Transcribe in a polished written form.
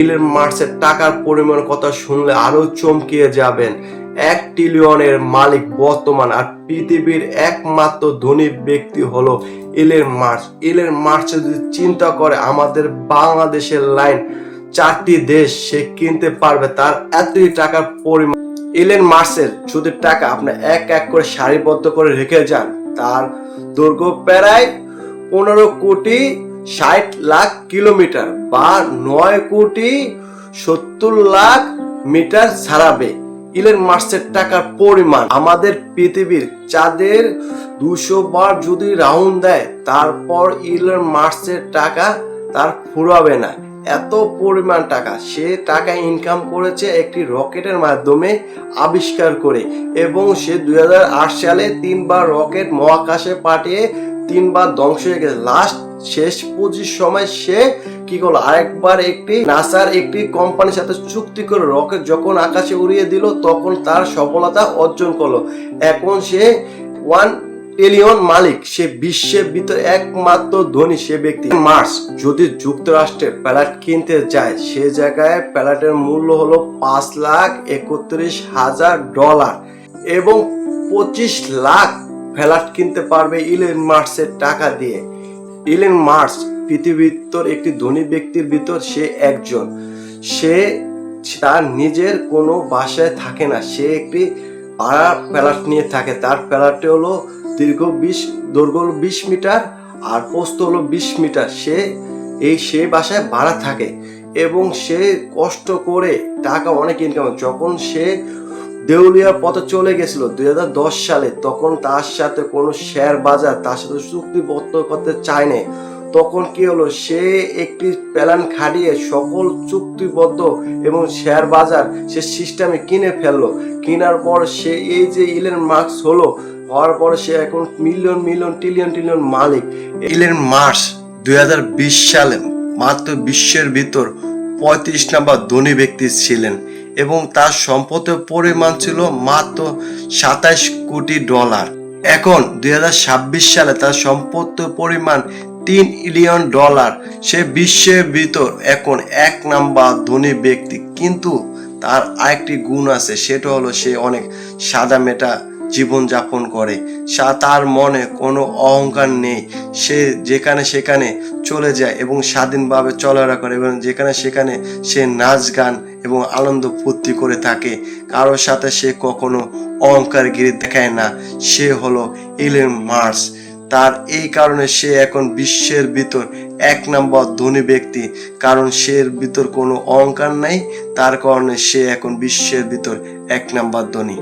Elon মাস্কের টাকার পরিমাণ কথা শুনলে আরো চমকিয়ে যাবেন। 1 ট্রিলিয়নের মালিক বর্তমান, আর পৃথিবীর একমাত্র ধনী ব্যক্তি হলো ইলন মাস্ক। ইলন মাস্ক যদি চিন্তা করে আমাদের বাংলাদেশের লাইন 4টি দেশ সে কিনতে পারবে, তার এতই টাকার পরিমাণ। ইলন মাস্কের যদি টাকা আপনি এক এক করে সারিবদ্ধ করে রেখে যান, তার দৈর্ঘ্য প্রায় 15 কোটি 60 লাখ কিলোমিটার বা 9 কোটি 70 লাখ মিটার ছাড়াবে। ইলন মাস্কের টাকার পরিমাণ আমাদের পৃথিবীর চাঁদের 200 বার যদি রাউন্ড দেয়, তারপর ইলন মাস্কের টাকা তার ফুরাবে না। এত পরিমাণ টাকা সে টাকা ইনকাম করেছে একটি রকেটের মাধ্যমে আবিষ্কার করে, এবং সে 2008 সালে 3বার রকেট মহাকাশে পাঠিয়ে 3বার ধ্বংস হয়ে গেছে। লাস্ট শেষ পুঁজির সময় সে কি করলো, আরেকবার একটি নাসার একটি কোম্পানির সাথে চুক্তি করে রকেট যখন আকাশে উড়িয়ে দিল, তখন তার সফলতা অর্জন করলো। এখন সে 1 ট্রিলিয়ন মালিক, সে বিশ্বের ভিতরে একমাত্র ধনী সে ব্যক্তি। মার্স যদি যুক্তরাষ্ট্রের প্যালেট কিনতে যায়, সে জায়গায় প্যালেটের মূল্য হলো $5,31,000 এবং 25 লাখ ফ্ল্যাট কিনতে পারবে ইলন মাস্কের টাকা দিয়ে। ইলন মাস্ক পৃথিবীর একটি ধনী ব্যক্তির ভিতর সে একজন। সে তার নিজের কোনো বাসায় থাকে না, সে একটি ভাড়া ফ্ল্যাট নিয়ে থাকে। তার ফ্ল্যাটে হলো দৈর্ঘ্য 20 মিটার আর প্রস্থ হলো 20 মিটার। সে বাসায় ভাড়া থাকে এবং সে কষ্ট করে টাকা অনেক ইনকাম। যখন সে দেউলিয়ার পথে চলে গেছিল 2010 সালে, তখন তার সাথে কোনো শেয়ার বাজার তার সাথে চুক্তিবদ্ধ করতে চায়নি। তখন কি হলো, সে একটি প্ল্যান খাটিয়ে সকল চুক্তিবদ্ধ এবং শেয়ার বাজার সে সিস্টেমে কিনে ফেললো। কেনার পর সে এই যে ইলন মাস্ক হওয়ার পর সে এখন মিলিয়ন ট্রিলিয়ন মালিক। ইলন মাস্ক 2020 সালে মাত্র বিশ্বের ভিতর 35 নম্বর ধনী ব্যক্তি ছিলেন এবং তার সম্পদের পরিমাণ ছিল মাত্র $27 কোটি। এখন 2026 সালে তার সম্পদের পরিমাণ $3 ট্রিলিয়ন। সে বিশ্বের ভিতর এখন 1 নাম্বার ধনী ব্যক্তি। কিন্তু তার আরেকটি গুণ আছে, সেটা হলো সে অনেক সাদামাটা জীবনযাপন করে। তার মনে কোনো অহংকার নেই। সে যেখানে সেখানে চলে যায় এবং স্বাধীনভাবে চলাফেরা করে এবং যেখানে সেখানে সে নাচ গান এবং আনন্দ ফুর্তি করে থাকে। কারোর সাথে সে কখনো অহংকারগিরি দেখায় না। সে হলো ইলন মাস্ক। তার এই কারণে সে এখন বিশ্বের ভিতর 1 নম্বর ধনী ব্যক্তি, কারণ সে ভিতর কোনো অহংকার নাই। তার কারণে সে এখন বিশ্বের ভিতর 1 নম্বর ধনী।